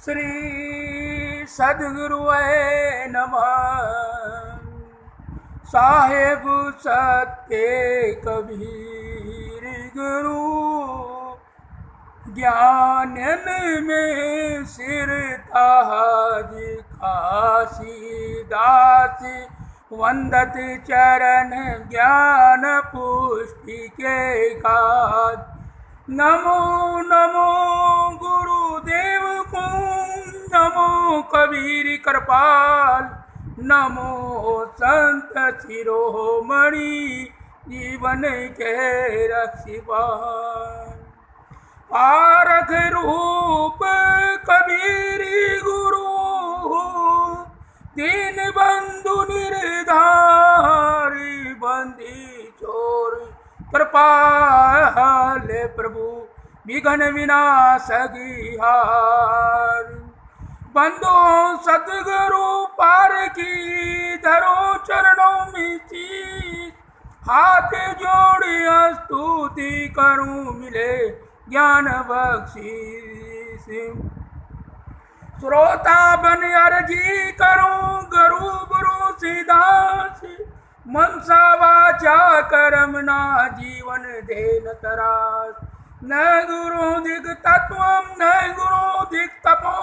श्री सद्गुरुवे नमः। साहेब सत्य कबीर गुरु, ज्ञानन में सिर ताज काशी दास। वंदत चरण ज्ञान पुष्टि के काज। नमो नमो गुरुदेव को, नमो कबीर कृपाल। नमो संत शिरोमणि, जीवन के रक्षिपाल। पारख रूप कबीर गुरु, दीन बंधु निर्धारी। बंदी चोर कृपाल प्रभु, विघ्न विनाशक हार। बंदो सतगुरु पार की, धरो चरणों में शीश। हाथ जोड़ी स्तुति करूं, मिले ज्ञान बख्शीश। श्रोता बन अर्जी करूं, गुरु गुरु सिदास। मनसा वाचा कर्म ना, जीवन देन तरास। न गुरु दिग तत्वम, न गुरु दिग तपो।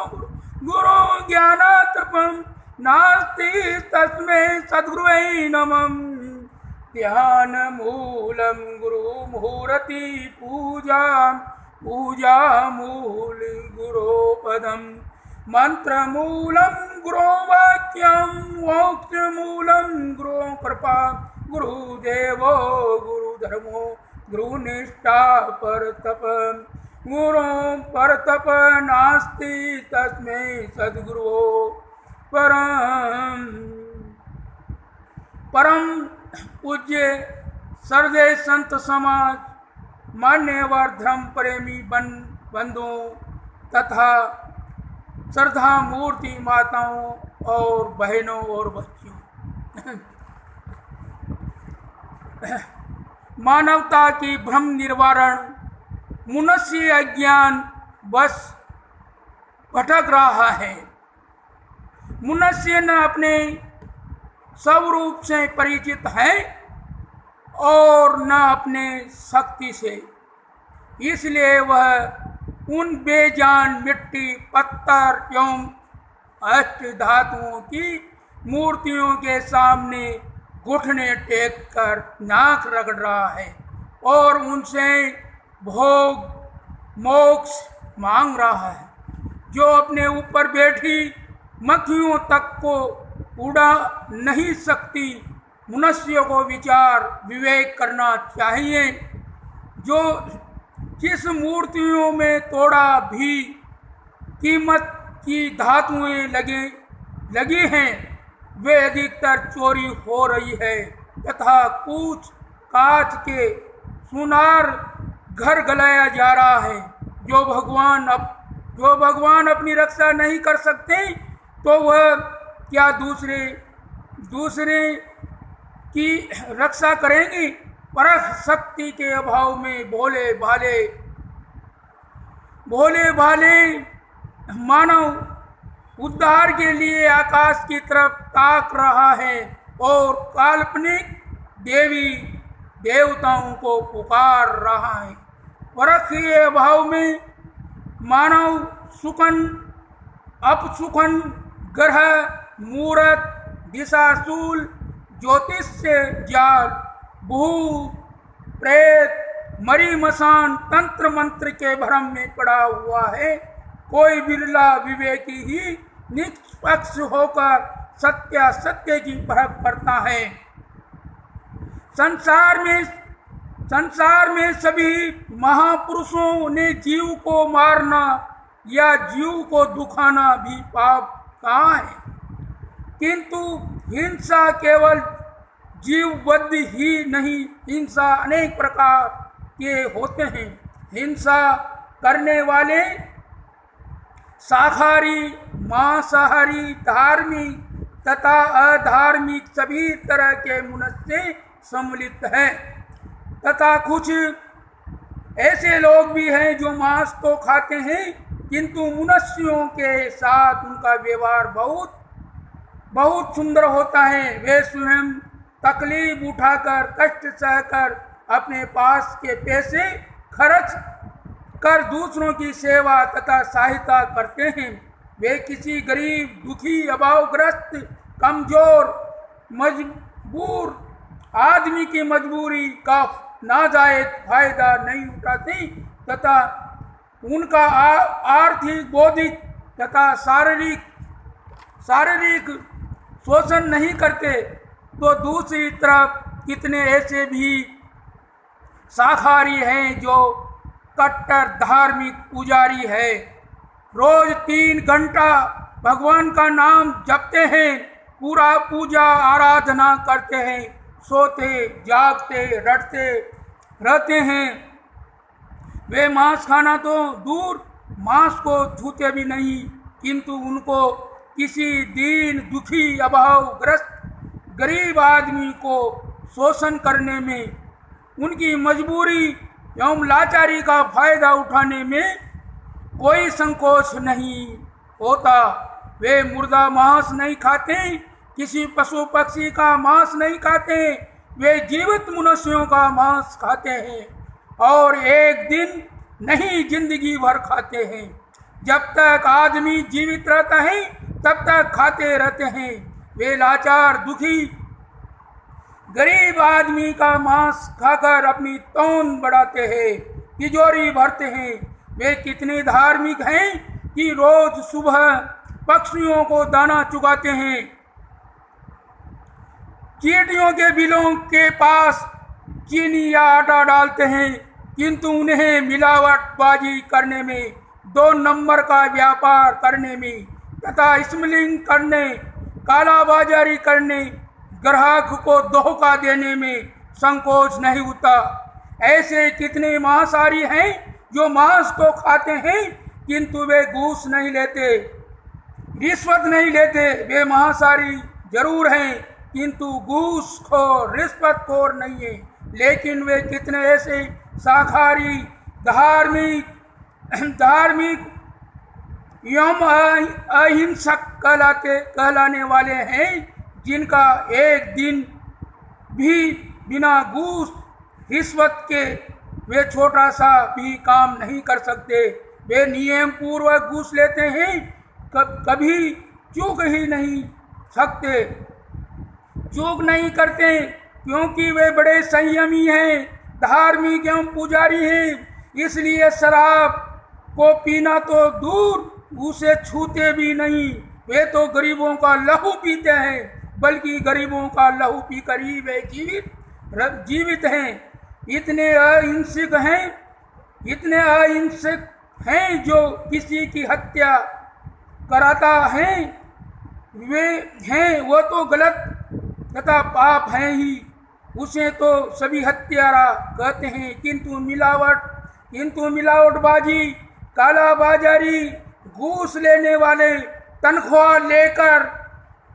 गुरु ज्ञानात्रपम नास्ति, तस्मै सद्गुरुवे नमः। ध्यान मूलम गुरु मुहूर्ति पूजा। पूजा मूल गुरो पदम, मंत्र मूलम गुरो वाक्यम। मोक्ष मूलम गुरो कृपा। गुरुदेवो गुरु धर्मो, गुरु निष्ठा पर तप। गुरु पर तप नास्ति, तस्मै सद्गुरु परम। परम पूज्य सर्वे संत समाज, मान्यवर धर्म प्रेमी बंधुओं तथा श्रद्धा मूर्ति माताओं और बहनों और बच्चियों, मानवता की भ्रम निवारण, मनुष्य अज्ञान बस भटक रहा है। मनुष्य न अपने स्वरूप से परिचित है और न अपने शक्ति से, इसलिए वह उन बेजान मिट्टी, पत्थर एवं अष्ट धातुओं की मूर्तियों के सामने घुटने टेक कर नाक रगड़ रहा है और उनसे भोग मोक्ष मांग रहा है। जो अपने ऊपर बैठी मक्खियों तक को उड़ा नहीं सकती, मनुष्य को विचार विवेक करना चाहिए। जो जिस मूर्तियों में थोड़ा भी कीमत की धातुएं लगी हैं, वे अधिकतर चोरी हो रही है तथा कुछ कांच के सुनार घर गलाया जा रहा है। जो भगवान अपनी रक्षा नहीं कर सकते, तो वह क्या दूसरे की रक्षा करेंगी। परख शक्ति के अभाव में भोले भाले मानव उद्धार के लिए आकाश की तरफ ताक रहा है और काल्पनिक देवी देवताओं को पुकार रहा है। परख के अभाव में मानव अपशुकन ग्रह मूरत दिशाशूल ज्योतिष्य जाल भूत प्रेत मरी मसान तंत्र मंत्र के भ्रम में पड़ा हुआ है। कोई बिरला विवेकी ही निष्पक्ष होकर सत्य की परख करता है। संसार में सभी महापुरुषों ने जीव को मारना या जीव को दुखाना भी पाप कहा है, किंतु हिंसा केवल जीववध ही नहीं, हिंसा अनेक प्रकार के होते हैं। हिंसा करने वाले शाकाहारी, मांसाहारी, धार्मिक तथा अधार्मिक सभी तरह के मनुष्य सम्मिलित हैं तथा कुछ ऐसे लोग भी हैं जो मांस तो खाते हैं किंतु मनुष्यों के साथ उनका व्यवहार बहुत बहुत सुंदर होता है। वे स्वयं तकलीफ उठाकर कष्ट सहकर अपने पास के पैसे खर्च कर दूसरों की सेवा तथा सहायता करते हैं। वे किसी गरीब, दुखी, अभावग्रस्त, कमजोर, मजबूर आदमी की मजबूरी का नाजायज फायदा नहीं उठाते तथा उनका आर्थिक, बौद्धिक तथा शारीरिक शोषण नहीं करते। तो दूसरी तरफ कितने ऐसे भी शाकाहारी हैं जो कट्टर धार्मिक पुजारी है, रोज 3 घंटा भगवान का नाम जपते हैं, पूरा पूजा आराधना करते हैं, सोते जागते रटते रहते हैं। वे मांस खाना तो दूर, मांस को छूते भी नहीं, किंतु उनको किसी दीन, दुखी, अभावग्रस्त गरीब आदमी को शोषण करने में, उनकी मजबूरी एवं लाचारी का फायदा उठाने में कोई संकोच नहीं होता। वे मुर्दा मांस नहीं खाते, किसी पशु पक्षी का मांस नहीं खाते, वे जीवित मनुष्यों का मांस खाते हैं और एक दिन नहीं जिंदगी भर खाते हैं। जब तक आदमी जीवित रहता है तब तक खाते रहते हैं। वे लाचार, दुखी, गरीब आदमी का मांस खाकर अपनी तौन बढ़ाते हैं, तिजोरी भरते हैं। वे कितने धार्मिक हैं कि रोज सुबह पक्षियों को दाना चुगाते हैं, चींटियों के बिलों के पास चीनी या आटा डालते हैं, किंतु उन्हें मिलावटबाजी करने में, 2 नंबर का व्यापार करने में तथा स्मगलिंग करने, कालाबाजारी करने, ग्राहक को धोखा देने में संकोच नहीं होता। ऐसे कितने मांसाहारी हैं जो मांस तो खाते हैं किंतु वे घूस नहीं लेते, रिश्वत नहीं लेते। वे मांसाहारी जरूर हैं किंतु घूसखोर, रिश्वतखोर नहीं है। लेकिन वे कितने ऐसे शाकाहारी, धार्मिक एवं अहिंसक कहलाने वाले हैं, जिनका एक दिन भी बिना घूस रिश्वत के वे छोटा सा भी काम नहीं कर सकते। वे नियम पूर्वक घूस लेते हैं, कभी चूक ही नहीं सकते, चूक नहीं करते, क्योंकि वे बड़े संयमी हैं, धार्मिक एवं पुजारी हैं। इसलिए शराब को पीना तो दूर, उसे छूते भी नहीं। वे तो गरीबों का लहू पीते हैं, बल्कि गरीबों का लहू पीकर ही वे जीवित हैं। इतने अहिंसक हैं जो किसी की हत्या कराता है, वे हैं वो तो गलत तथा पाप हैं ही, उसे तो सभी हत्यारा कहते हैं। किंतु मिलावटबाजी, कालाबाजारी, घूस लेने वाले, तनख्वाह लेकर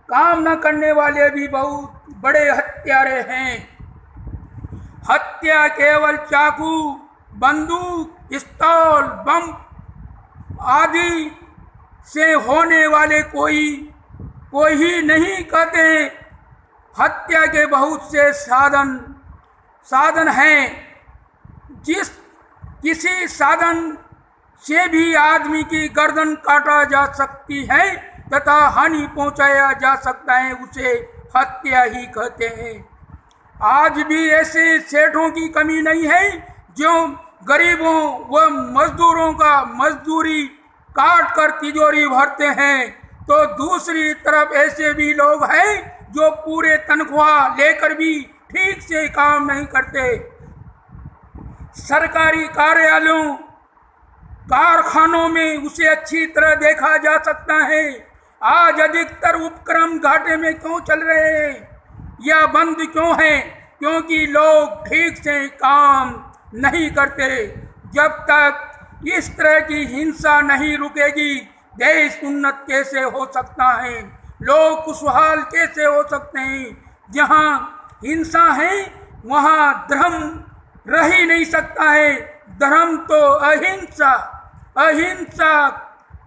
काम न करने वाले भी बहुत बड़े हत्यारे हैं। हत्या केवल चाकू, बंदूक, पिस्तौल, बम आदि से होने वाले कोई ही नहीं कहते। हत्या के बहुत से साधन हैं। किसी साधन से भी आदमी की गर्दन काटा जा सकती है तथा हानि पहुंचाया जा सकता है, उसे हत्या ही कहते हैं। आज भी ऐसे सेठों की कमी नहीं है जो गरीबों व मजदूरों का मजदूरी काट कर तिजोरी भरते हैं, तो दूसरी तरफ ऐसे भी लोग हैं जो पूरे तनख्वाह लेकर भी ठीक से काम नहीं करते। सरकारी कार्यालयों, कारखानों में उसे अच्छी तरह देखा जा सकता है। आज अधिकतर उपक्रम घाटे में क्यों चल रहे हैं या बंद क्यों हैं? क्योंकि लोग ठीक से काम नहीं करते। जब तक इस तरह की हिंसा नहीं रुकेगी, देश उन्नत कैसे हो सकता है, लोग खुशहाल कैसे हो सकते हैं? जहाँ हिंसा है वहाँ धर्म रह ही नहीं सकता है। धर्म तो अहिंसा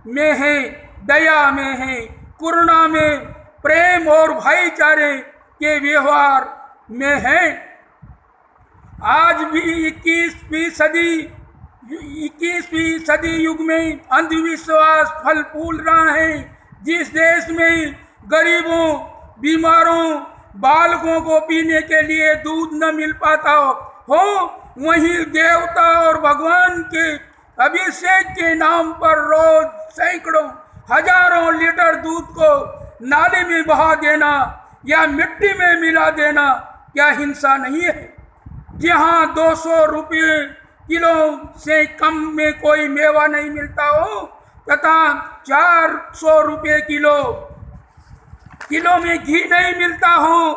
में है, दया में है, करुणा में, प्रेम और भाईचारे के व्यवहार में है। आज भी 21वीं सदी युग में अंधविश्वास फल फूल रहा है। जिस देश में गरीबों, बीमारों, बालकों को पीने के लिए दूध न मिल पाता हो, वहीं देवता और भगवान के अभिषेक के नाम पर रोज सैकड़ों हजारों लीटर दूध को नाले में बहा देना या मिट्टी में मिला देना क्या हिंसा नहीं है? जहाँ 200 रुपये किलो से कम में कोई मेवा नहीं मिलता हो तथा 400 रुपये किलो में घी नहीं मिलता हो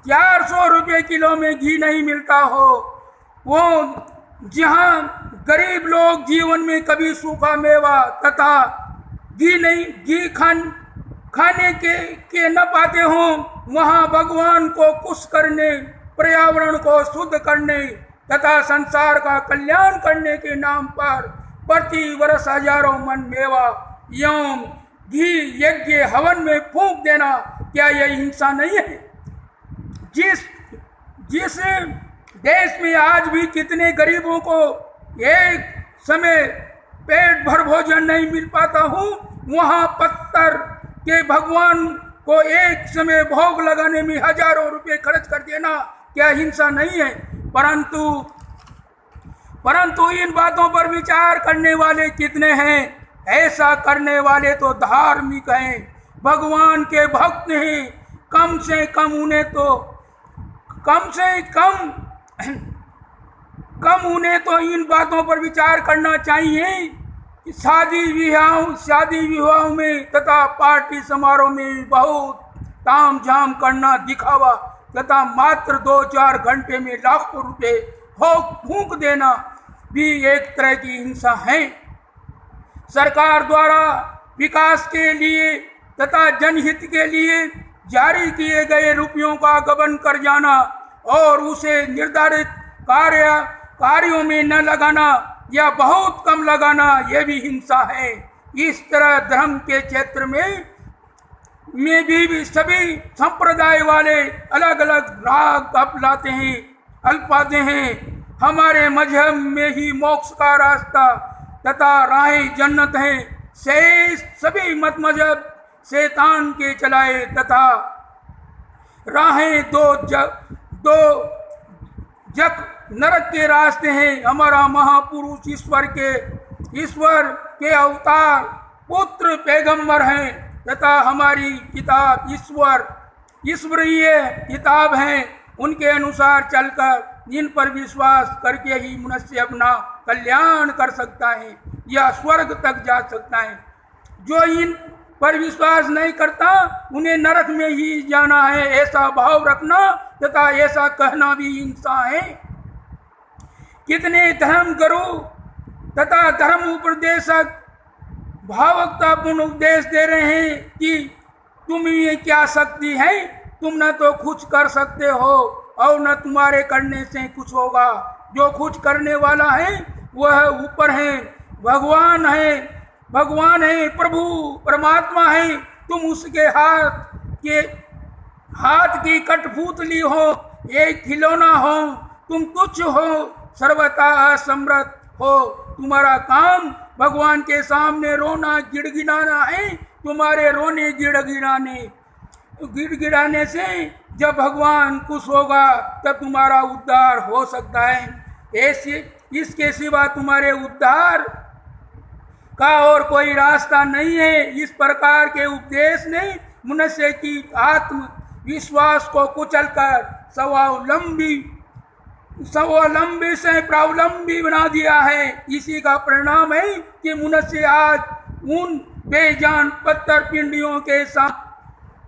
400 रुपये किलो में घी नहीं मिलता हो, वो जहाँ गरीब लोग जीवन में कभी सूखा मेवा तथा घी खाने के न पाते हों, वहाँ भगवान को खुश करने, पर्यावरण को शुद्ध करने तथा संसार का कल्याण करने के नाम पर प्रति वर्ष हजारों मन मेवा एवं घी यज्ञ हवन में फूंक देना क्या यह हिंसा नहीं है? जिस देश में आज भी कितने गरीबों को एक समय पेट भर भोजन नहीं मिल पाता हूँ, वहाँ पत्थर के भगवान को एक समय भोग लगाने में हजारों रुपए खर्च कर देना क्या हिंसा नहीं है? परंतु इन बातों पर विचार करने वाले कितने हैं? ऐसा करने वाले तो धार्मिक हैं, भगवान के भक्त हैं। कम से कम उन्हें तो इन बातों पर विचार करना चाहिए कि शादी विवाह में तथा पार्टी समारोह में बहुत ताम झाम करना, दिखावा तथा मात्र 2-4 घंटे में लाखों रुपए फूंक देना भी एक तरह की हिंसा है। सरकार द्वारा विकास के लिए तथा जनहित के लिए जारी किए गए रुपयों का गबन कर जाना और उसे निर्धारित कार्यों में न लगाना या बहुत कम लगाना, यह भी हिंसा है। इस तरह धर्म के क्षेत्र में भी सभी संप्रदाय वाले अलग अलग राग अपनाते हैं। हमारे मजहब में ही मोक्ष का रास्ता तथा राहें जन्नत है। शेष सभी मत मजहब शैतान के चलाए तथा राहें दो जग नरक के रास्ते हैं। हमारा महापुरुष ईश्वर के अवतार पुत्र पैगंबर हैं तथा हमारी किताब ईश्वरीय किताब है। उनके अनुसार चलकर इन पर विश्वास करके ही मनुष्य अपना कल्याण कर सकता है या स्वर्ग तक जा सकता है। जो इन पर विश्वास नहीं करता उन्हें नरक में ही जाना है, ऐसा भाव रखना तथा ऐसा कहना भी हिंसा है। कितने धर्म गुरु तथा धर्म उपदेशक भावुकतापूर्ण उपदेश दे रहे हैं कि तुम में क्या शक्ति है, तुम न तो कुछ कर सकते हो और न तुम्हारे करने से कुछ होगा। जो कुछ करने वाला है वह ऊपर है, भगवान है, प्रभु परमात्मा है। तुम उसके हाथ की कठपुतली हो, एक खिलौना हो, तुम तुच्छ हो, सर्वथा असमर्थ हो। तुम्हारा काम भगवान के सामने रोना गिड़गिड़ाना है। तुम्हारे रोने गिड़गिड़ाने से जब भगवान खुश होगा तब तुम्हारा उद्धार हो सकता है। इसके सिवा तुम्हारे उद्धार का और कोई रास्ता नहीं है। इस प्रकार के उपदेश ने मनुष्य की आत्मविश्वास को कुचलकर स्वावलंबी से प्रावलंबी बना दिया है। इसी का परिणाम है कि मनुष्य आज उन बेजान पत्थर पिंडियों के साथ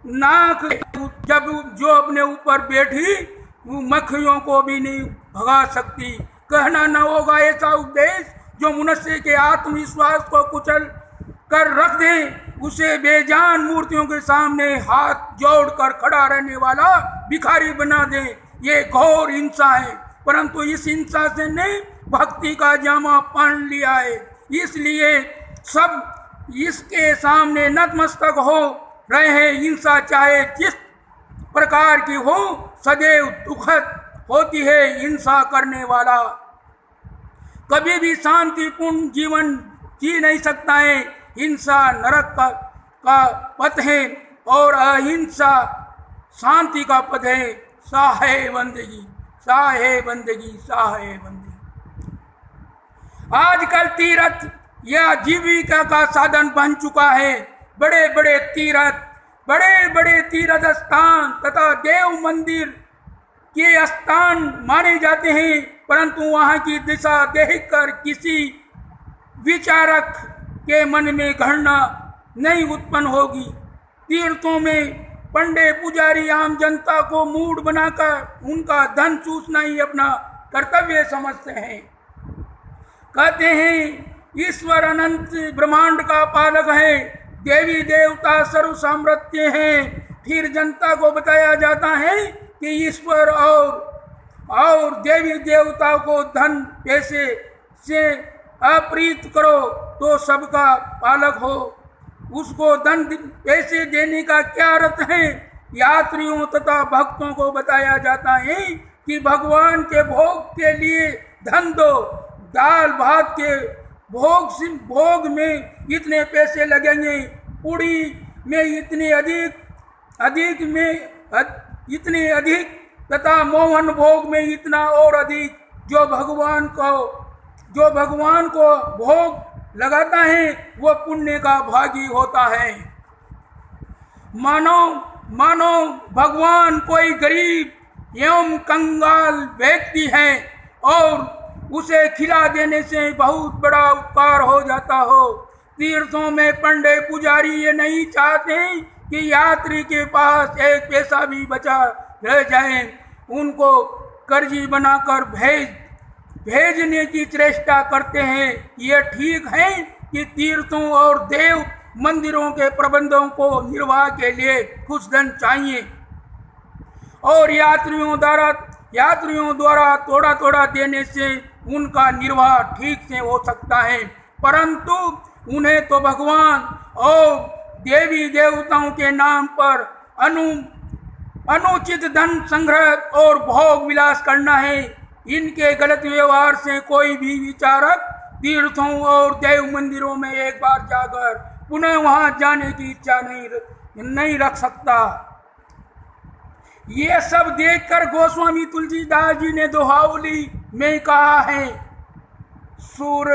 नाक जो अपने ऊपर बैठी वो मक्खियों को भी नहीं भगा सकती। कहना न होगा ऐसा उपदेश जो मनुष्य के आत्मविश्वास को कुचल कर रख दे, उसे बेजान मूर्तियों के सामने हाथ जोड़कर खड़ा रहने वाला भिखारी बना दे। ये घोर हिंसा है, परंतु इस हिंसा से ने भक्ति का जामा पहन लिया है। इसलिए सब इसके सामने नतमस्तक हो रहे हैं। हिंसा चाहे जिस प्रकार की हो सदैव दुखद होती है। हिंसा करने वाला कभी भी शांतिपूर्ण जीवन जी नहीं सकता है। हिंसा नरक का पथ है और अहिंसा शांति का पथ है। साहे बंदगी, साहे बंदगी, साहे बंदगी। आजकल तीर्थ यह जीविका का साधन बन चुका है। बड़े बड़े तीर्थ स्थान तथा देव मंदिर के स्थान माने जाते हैं, परंतु वहां की दिशा देखकर किसी विचारक के मन में घृणा नहीं उत्पन्न होगी। तीर्थों में पंडे पुजारी आम जनता को मूड बनाकर उनका धन चूसना ही अपना कर्तव्य समझते हैं। कहते हैं ईश्वर अनंत ब्रह्मांड का पालक है, देवी देवता सर्व सामर्थ्य हैं। फिर जनता को बताया जाता है कि ईश्वर और देवी देवता को धन पैसे से अप्रीत करो तो सबका पालक हो। उसको धन पैसे देने का क्या अर्थ है? यात्रियों तथा भक्तों को बताया जाता है कि भगवान के भोग के लिए धन दो। दाल भात के भोग में इतने पैसे लगेंगे, पूड़ी में इतने अधिक तथा मोहन भोग में इतना और अधिक। जो भगवान को भोग लगाता है वो पुण्य का भागी होता है। मानो भगवान कोई गरीब एवं कंगाल व्यक्ति है और उसे खिला देने से बहुत बड़ा उपकार हो जाता हो। तीर्थों में पंडे पुजारी ये नहीं चाहते कि यात्री के पास एक पैसा भी बचा रह जाए। उनको कर्जी बनाकर भेजने की चेष्टा करते हैं। ये ठीक है कि तीर्थों और देव मंदिरों के प्रबंधों को निर्वाह के लिए कुछ धन चाहिए और यात्रियों द्वारा थोड़ा थोड़ा देने से उनका निर्वाह ठीक से हो सकता है, परंतु उन्हें तो भगवान और देवी देवताओं के नाम पर अनुचित धन संग्रह और भोग विलास करना है। इनके गलत व्यवहार से कोई भी विचारक तीर्थों और देव मंदिरों में एक बार जाकर पुनः वहां जाने की इच्छा नहीं रख सकता। ये सब देखकर गोस्वामी तुलसीदास जी ने दोहावली में कहा है, सुर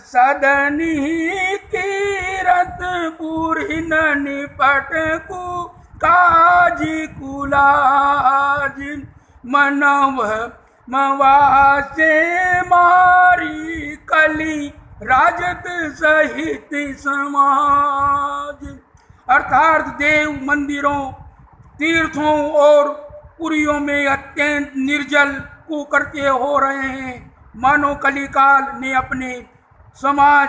सदनी तीरथ पुरहिन निपट कु काजी कुलाज मनव मवासे मारी कली राजत सहित समाज। अर्थात देव मंदिरों, तीर्थों और पुरियों में अत्यंत निर्जल कुकृत्य हो रहे हैं। मानो कलिकाल ने अपने समाज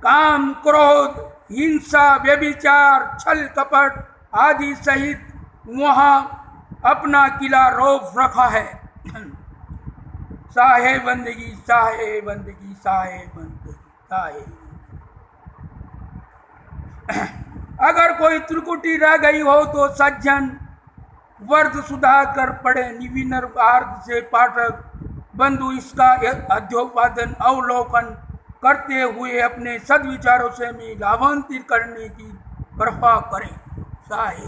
काम, क्रोध, हिंसा, व्यभिचार, छल कपट आदि सहित वहां अपना किला रोक रखा है। साहे बंदगी, साहे बंदगी, साहे बंदगी, साहे। अगर कोई त्रिकुटी रह गई हो तो सज्जन वर्द सुधा कर पढ़े। निविनर आर्थ से पाठक बंधु इसका अध्योपादन अवलोकन करते हुए अपने सद्विचारों से में लाभान्वित करने की कृपा करें। साहे